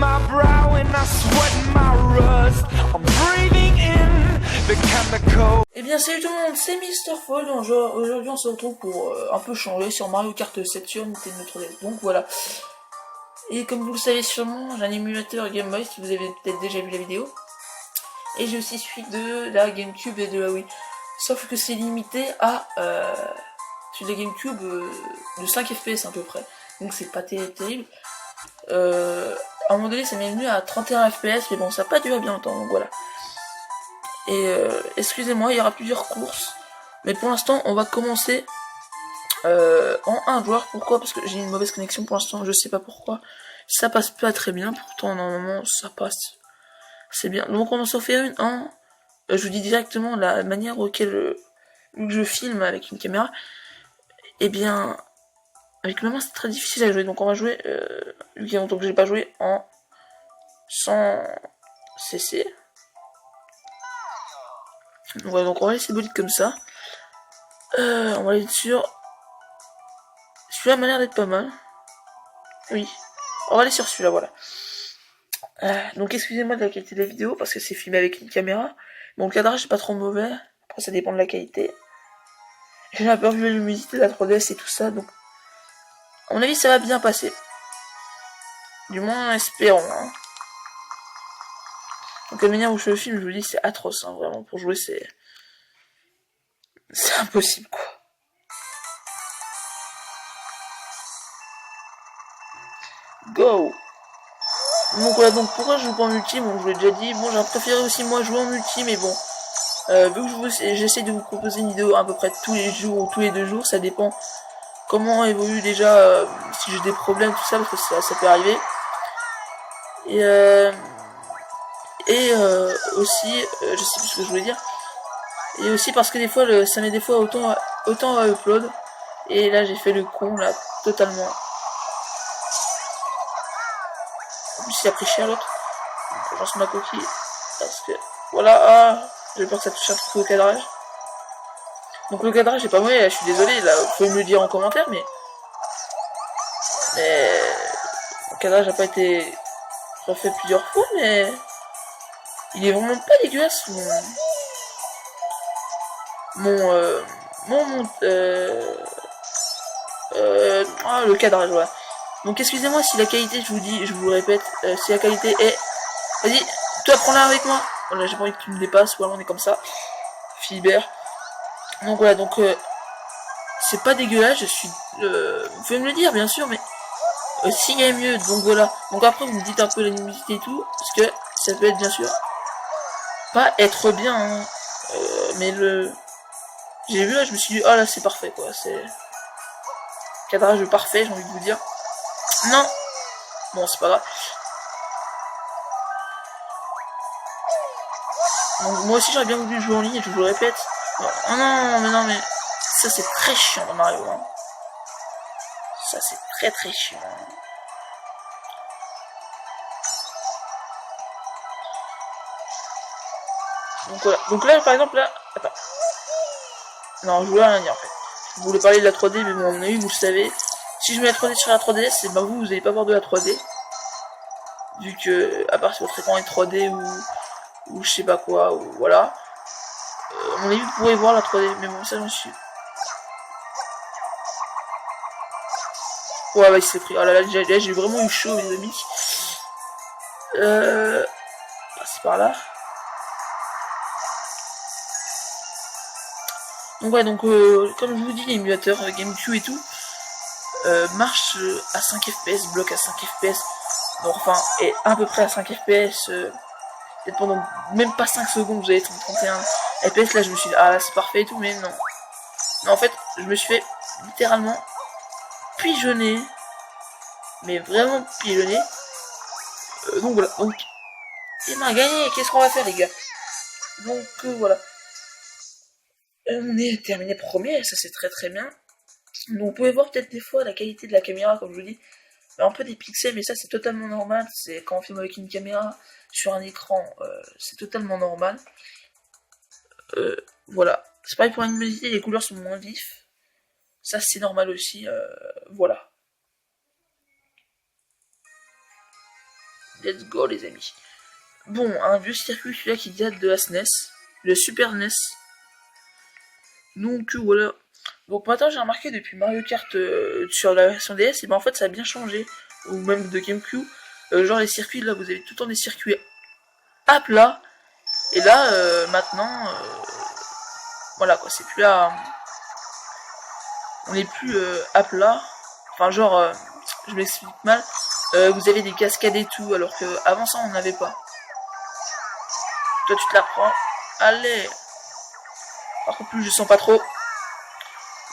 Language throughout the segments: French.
my brow and I sweat my rust. I'm breathing in the chemical. Eh bien salut tout le monde, c'est Mr. Fall. Aujourd'hui on se retrouve pour un peu changer sur Mario Kart 7 sur Nintendo 3DS. Donc voilà. Et comme vous le savez sûrement, j'ai un émulateur Game Boy, si vous avez peut-être déjà vu la vidéo. Et j'ai aussi celui de la GameCube et de la Wii. Sauf que c'est limité à sur la GameCube de 5 FPS à peu près. Donc c'est pas terrible. À un moment donné ça m'est venu à 31 FPS, mais bon ça n'a pas duré bien longtemps, donc voilà. Et excusez-moi, il y aura plusieurs courses. Mais pour l'instant on va commencer en un joueur. Pourquoi? Parce que j'ai une mauvaise connexion pour l'instant, je sais pas pourquoi. Ça passe pas très bien, pourtant normalement ça passe. C'est bien. Donc on va s'en faire une en... je vous dis directement la manière auquel je filme avec une caméra. Et bien... avec ma main c'est très difficile à jouer. Donc on va jouer... vu qu'il y a longtemps que j'ai pas joué en... sans CC. Voilà, donc on va laisser le bolide comme ça. On va aller sur... celui-là m'a l'air d'être pas mal. Oui. On va aller sur celui-là, voilà. Donc excusez-moi de la qualité de la vidéo, parce que c'est filmé avec une caméra. Bon, le cadrage est pas trop mauvais. Après, ça dépend de la qualité. J'ai un peu vu la luminosité de la 3DS et tout ça, donc... à mon avis, ça va bien passer. Du moins, espérons, hein. Donc la manière où je filme, je vous dis, c'est atroce, hein. Vraiment, pour jouer, c'est impossible, quoi. Go! Donc voilà, donc pourquoi je joue pas en multi? Bon, je vous l'ai déjà dit. Bon, j'aurais préféré aussi moi jouer en multi, mais bon. Vu que j'essaie de vous proposer une vidéo à peu près tous les jours ou tous les 2 jours, ça dépend comment évolue déjà, si j'ai des problèmes, tout ça, parce que ça peut arriver. Et aussi, je sais plus ce que je voulais dire. Et aussi parce que des fois, ça met des fois autant à upload. Et là, j'ai fait le con, là, totalement. En plus, il a pris cher l'autre. Je lance ma coquille. Parce que, voilà, j'ai peur que ça touche un truc au cadrage. Donc le cadrage est pas mauvais, je suis désolé, là, vous pouvez me le dire en commentaire, mais le cadrage n'a pas été refait plusieurs fois, mais il est vraiment pas dégueulasse. Le cadrage, voilà. Donc excusez-moi si la qualité, je vous le répète, si la qualité est... Vas-y, toi prends-la avec moi. Voilà, j'ai pas envie que tu me dépasses, voilà, on est comme ça. Philibert. Donc voilà, donc c'est pas dégueulasse, je suis... vous pouvez me le dire, bien sûr, mais... s'il y a mieux, donc voilà. Donc après, vous me dites un peu la luminosité et tout, parce que ça peut être, bien sûr, pas être bien, hein. Mais le... j'ai vu là, je me suis dit, oh là, c'est parfait, quoi, c'est... cadrage parfait, j'ai envie de vous dire. Non. Bon, c'est pas grave. Donc, moi aussi, j'aurais bien voulu jouer en ligne, je vous le répète. Oh non, mais... ça, c'est très chiant dans Mario, hein. Ça, c'est très très chiant. Donc voilà. Donc là, par exemple, là... attends. Non, je voulais rien dire, en fait. Je voulais parler de la 3D, mais bon, à mon avis, vous le savez. Si je mets la 3D sur la 3DS, c'est bah vous allez pas voir de la 3D. Vu que, à part si votre écran est 3D ou je sais pas quoi, ou voilà. À mon avis, vous pourrez voir la 3D, mais bon, ça, j'en suis... ouais, il s'est pris. Oh là là, j'ai vraiment eu chaud, mes amis. C'est par là. Donc ouais, donc comme je vous dis, l'émulateur GameCube et tout marche à 5 FPS, bloque à 5 FPS. Donc enfin, et à peu près à 5 FPS. Peut-être pendant même pas 5 secondes, vous allez être en 31 FPS. Là, je me suis dit, ah là, c'est parfait et tout, mais non. Non, en fait, je me suis fait littéralement pigeonner. Mais vraiment pigeonner. Donc voilà, donc il m'a gagné, qu'est-ce qu'on va faire les gars? Donc voilà. On est terminé premier, ça c'est très très bien. Donc vous pouvez voir peut-être des fois la qualité de la caméra, comme je vous dis, un peu des pixels, mais ça c'est totalement normal. C'est quand on filme avec une caméra sur un écran, c'est totalement normal. Voilà. C'est pareil pour la luminosité, les couleurs sont moins vives. Ça c'est normal aussi, voilà. Let's go les amis. Bon, un vieux circuit celui-là qui date de la SNES, le Super NES. Donc voilà. Donc maintenant j'ai remarqué depuis Mario Kart sur la version DS, et ben en fait ça a bien changé. Ou même de GameCube. Genre les circuits là vous avez tout le temps des circuits à plat. Et là maintenant voilà quoi, c'est plus là. On n'est plus à plat. Enfin genre je m'explique mal. Vous avez des cascades et tout, alors que avant ça on n'avait pas. Toi tu te la prends. Allez. Par contre plus je sens pas trop.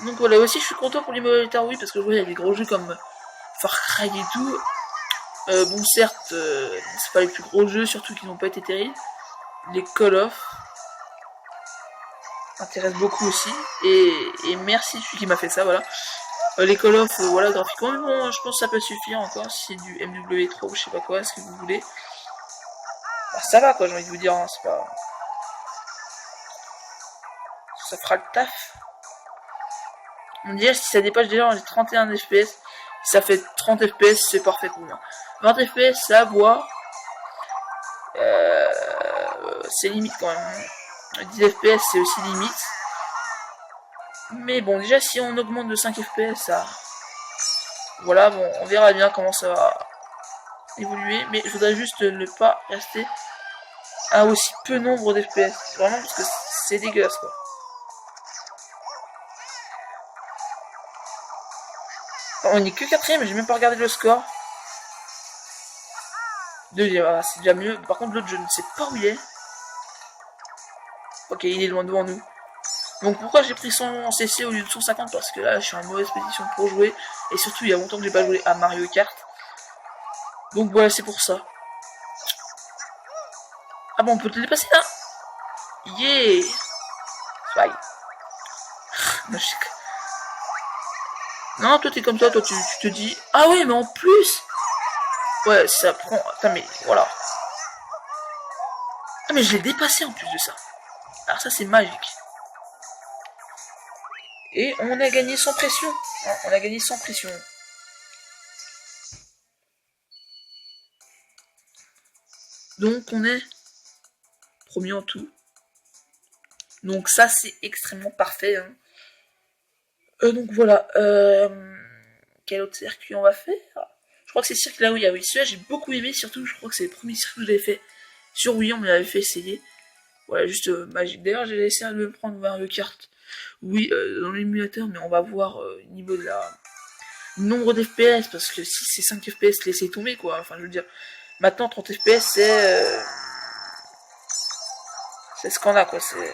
Donc voilà, aussi je suis content pour l'émulateur Wii parce que je vois il y a des gros jeux comme Far Cry et tout. Bon certes c'est pas les plus gros jeux, surtout qu'ils n'ont pas été terribles. Les Call of m'intéressent beaucoup aussi. Et merci celui qui m'a fait ça, voilà. Les Call of, voilà, graphiquement, mais bon, je pense que ça peut suffire encore si c'est du MW3 ou je sais pas quoi, ce que vous voulez. Bah, ça va quoi, j'ai envie de vous dire, hein, c'est pas... Ça fera le taf. On dirait si ça dépasse déjà les 31 FPS, si ça fait 30 FPS, c'est parfait pour moi. 20 FPS, ça boit. C'est limite quand même. 10 FPS, c'est aussi limite. Mais bon, déjà si on augmente de 5 FPS, ça... Voilà, bon, on verra bien comment ça va évoluer. Mais je voudrais juste ne pas rester à aussi peu nombre d'FPS. Vraiment parce que c'est dégueulasse quoi. On est que 4ème, j'ai même pas regardé le score. Deuxième, voilà, c'est déjà mieux. Par contre l'autre je ne sais pas où il est. Ok, il est loin devant nous. Donc pourquoi j'ai pris 100 CC au lieu de 150? Parce que là je suis en mauvaise position pour jouer. Et surtout il y a longtemps que j'ai pas joué à Mario Kart. Donc voilà, c'est pour ça. Ah bon, on peut te dépasser là? Yeah. Swag. Non, toi t'es comme ça, toi tu te dis... Ah ouais, mais en plus... Ouais, ça prend... Attends, mais voilà. Ah mais je l'ai dépassé en plus de ça. Alors ça c'est magique. Et on a gagné sans pression. Hein, on a gagné sans pression. Donc on est premier en tout. Donc ça c'est extrêmement parfait. Hein. Donc voilà. Quel autre circuit on va faire? Je crois que c'est ce circuit là où il y a oui. Celui-là j'ai beaucoup aimé, surtout je crois que c'est le premier circuit que j'avais fait sur Wii, on me l'avait fait essayer. Voilà, juste magique. D'ailleurs j'ai essayé de me prendre Mario Kart. Oui, dans l'émulateur, mais on va voir au niveau de la nombre d'FPS, parce que si c'est 5 FPS, laissez tomber quoi. Enfin je veux dire, maintenant 30 FPS c'est ce qu'on a quoi, c'est...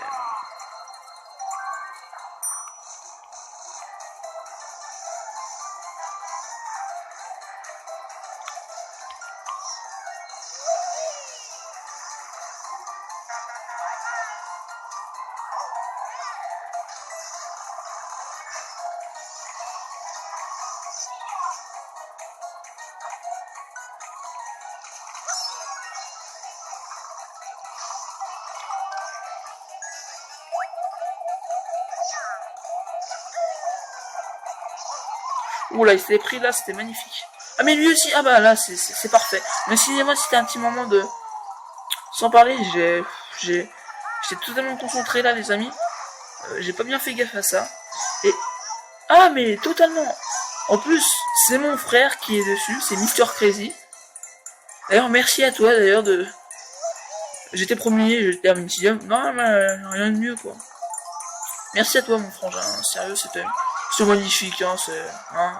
Oula, il s'est pris là, c'était magnifique. Ah mais lui aussi, ah bah là, c'est parfait. Mais excusez-moi, c'était un petit moment de... Sans parler, j'étais totalement concentré là, les amis. J'ai pas bien fait gaffe à ça. Et... Ah mais totalement. En plus, c'est mon frère qui est dessus, c'est Mister Crazy. D'ailleurs, merci à toi, d'ailleurs, de... J'étais premier, j'étais à Mintidium. Non, mais rien de mieux, quoi. Merci à toi, mon frangin. Sérieux, c'était magnifique, hein, c'est... Hein,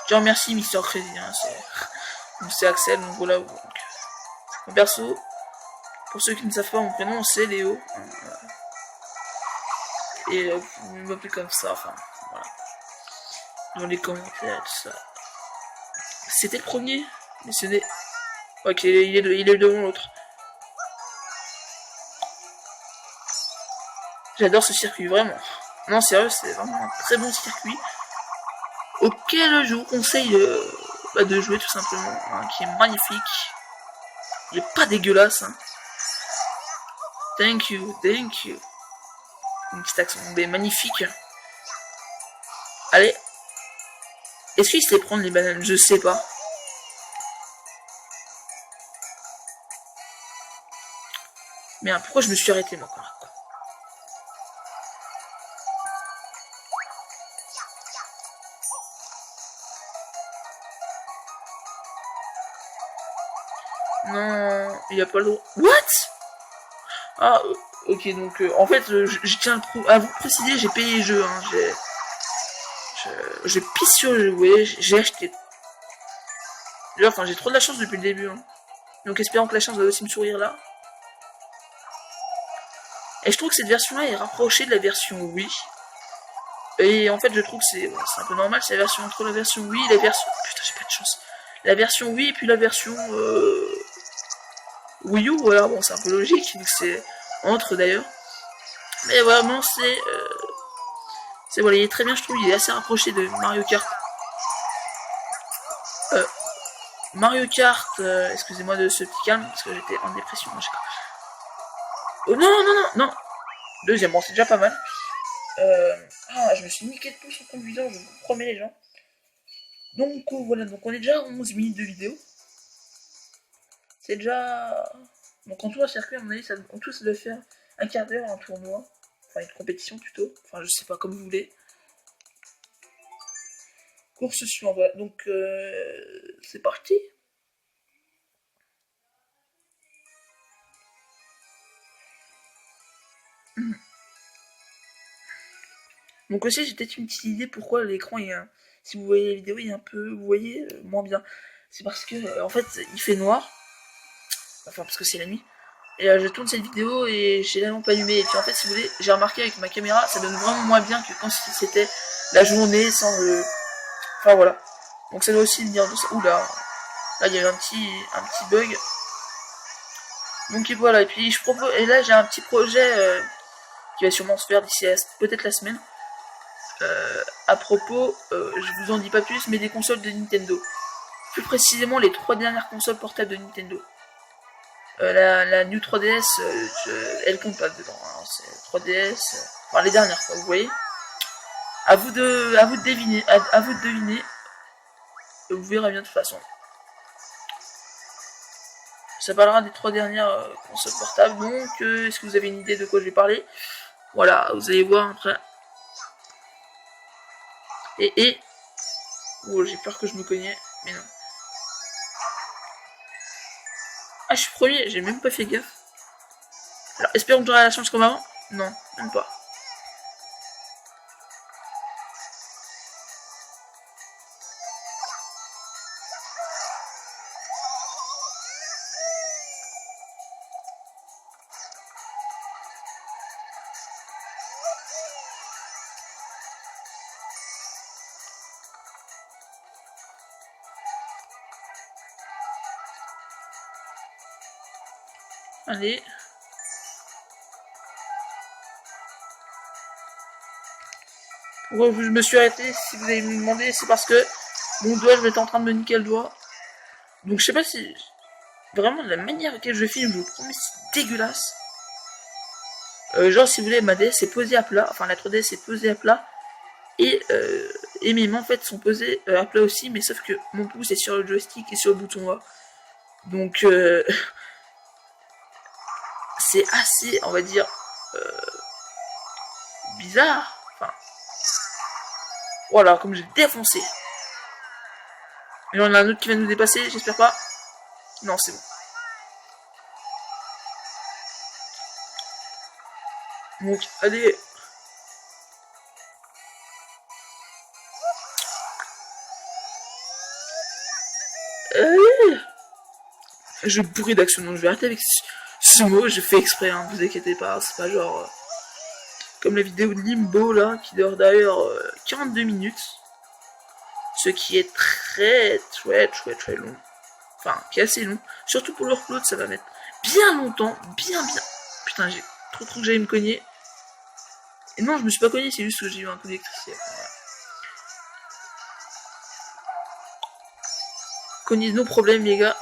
je te remercie, Mister Crazy, hein, c'est Axel, donc voilà. Donc, mon perso, pour ceux qui ne savent pas, mon prénom, c'est Léo. Hein, voilà. Et vous m'appelez comme ça, enfin, voilà. Dans les commentaires, tout ça. C'était le premier, mais ce n'est... Ok, il est devant l'autre. J'adore ce circuit, vraiment. Non, sérieux, c'est vraiment un très bon circuit. Auquel je vous conseille de jouer, tout simplement. Hein, qui est magnifique. Il est pas dégueulasse. Hein. Thank you, thank you. Une petite action, mais magnifique. Allez. Est-ce qu'il sait prendre les bananes? Je sais pas. Mais pourquoi je me suis arrêté moi quoi. Non, il a pas le droit. What? Ah, ok, donc en fait, je tiens à vous préciser, j'ai payé les jeux, hein, j'ai pisse sur le jeu, ouais, j'ai acheté. D'ailleurs, enfin, j'ai trop de la chance depuis le début, hein. Donc espérons que la chance va aussi me sourire là. Et je trouve que cette version-là est rapprochée de la version Wii. Et en fait, je trouve que c'est un peu normal, c'est la version entre la version Wii et la version... Putain, j'ai pas de chance. La version Wii et puis la version Wii U, voilà, bon, c'est un peu logique, vu que c'est entre d'ailleurs. Mais vraiment, c'est voilà, il est très bien, je trouve, il est assez rapproché de Mario Kart. Mario Kart, excusez-moi de ce petit calme, parce que j'étais en dépression. Oh non, non, non, non. Deuxième, bon, c'est déjà pas mal. Ah, je me suis niqué de tout sur le vidéo, je vous promets les gens. Donc voilà, donc on est déjà à 11 minutes de vidéo. C'est déjà... Donc en tout, un circuit, à mon avis, en tout, ça doit faire un quart d'heure, un tournoi. Enfin, une compétition plutôt. Enfin, je sais pas, comme vous voulez. Course suivante, voilà. Donc, c'est parti. Donc aussi, j'ai peut-être une petite idée pourquoi l'écran est... si vous voyez la vidéo, il est un peu... Vous voyez, moins bien. C'est parce que, en fait, il fait noir. Enfin, parce que c'est la nuit. Et je tourne cette vidéo et j'ai la lampe allumée. Et puis en fait, si vous voulez, j'ai remarqué avec ma caméra, ça donne vraiment moins bien que quand c'était la journée sans Enfin voilà. Donc ça doit aussi venir de ça. Oula. Là, il y a eu un petit bug. Donc et voilà. Et puis je propose... Et là, j'ai un petit projet qui va sûrement se faire d'ici peut-être la semaine. À propos, je vous en dis pas plus, mais des consoles de Nintendo. Plus précisément, les 3 dernières consoles portables de Nintendo. La New 3DS, elle compte pas dedans, hein, c'est 3DS, enfin les dernières quoi, vous voyez. À vous de deviner, à vous de deviner. Vous verrez bien de toute façon. Ça parlera des 3 dernières consoles portables, donc est-ce que vous avez une idée de quoi je vais parler? Voilà, vous allez voir après. Oh, j'ai peur que je me cognais, mais non. Ah, je suis premier, j'ai même pas fait gaffe. Alors, espérons que j'aurai la chance comme avant. Non, même pas. Allez. Pourquoi je me suis arrêté, si vous allez me demander, c'est parce que mon doigt, je m'étais en train de me niquer le doigt. Donc je sais pas si... Vraiment, de la manière à laquelle je filme, je vous promets, c'est dégueulasse. Genre, si vous voulez, ma DS est posée à plat. Enfin, la 3DS est posée à plat. Et mes mains, en fait, sont posées à plat aussi. Mais sauf que mon pouce est sur le joystick et sur le bouton A. Donc, c'est assez, on va dire, bizarre. Enfin, voilà, comme j'ai défoncé. Et là, on a un autre qui va nous dépasser, j'espère pas. Non, c'est bon. Donc, allez. Je bourré d'action, donc je vais arrêter avec ce mot, je fais exprès, hein, vous inquiétez pas, c'est pas genre... comme la vidéo de Limbo, là, qui dure d'ailleurs 42 minutes. Ce qui est très long. Enfin, qui est assez long. Surtout pour l'upload, ça va mettre bien longtemps, bien. Putain, j'ai trop cru que j'allais me cogner. Et non, je me suis pas cogné, c'est juste que j'ai eu un coup d'électricité. Voilà. Cognez nos problèmes, les gars.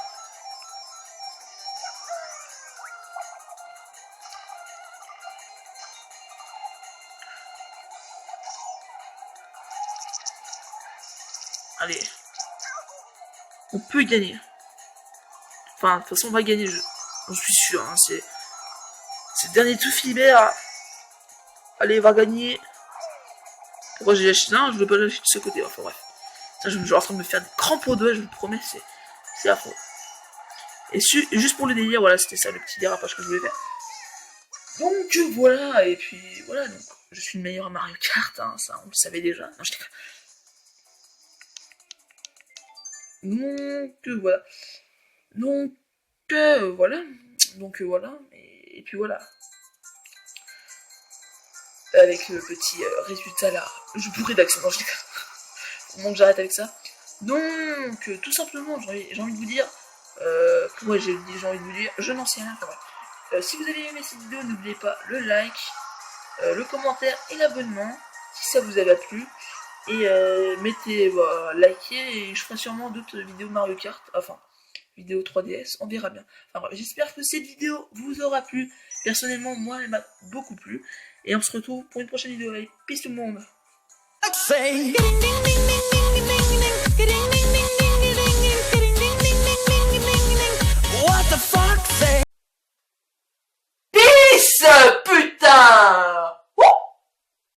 Allez. On peut gagner. Enfin, de toute façon, on va gagner le jeu. J'en suis sûr, hein, c'est... C'est le dernier tout Philibert. Allez, va gagner. Pourquoi j'ai lâché ça? Je veux pas lâcher de ce côté. Enfin bref. Ça, je suis en train de me faire des crampes au doigt, je vous le promets, c'est affreux. Et juste pour le délire, voilà, c'était ça le petit dérapage que je voulais faire. Donc voilà, et puis voilà, donc je suis le meilleur à Mario Kart, hein, ça on le savait déjà. Non, je déconne. Donc voilà. Donc voilà. Donc voilà. Et puis voilà. Avec le petit résultat là. Je pourrais d'accent, non, je déconne. Faut que j'arrête avec ça. Donc tout simplement, j'ai envie de vous dire. Moi j'ai envie de vous dire, je n'en sais rien. Si vous avez aimé cette vidéo, n'oubliez pas le like, le commentaire et l'abonnement si ça vous a plu. Et mettez, likez et je ferai sûrement d'autres vidéos Mario Kart, enfin vidéo 3DS, on verra bien. Enfin bref, j'espère que cette vidéo vous aura plu. Personnellement, moi elle m'a beaucoup plu. Et on se retrouve pour une prochaine vidéo. Allez, peace tout le monde.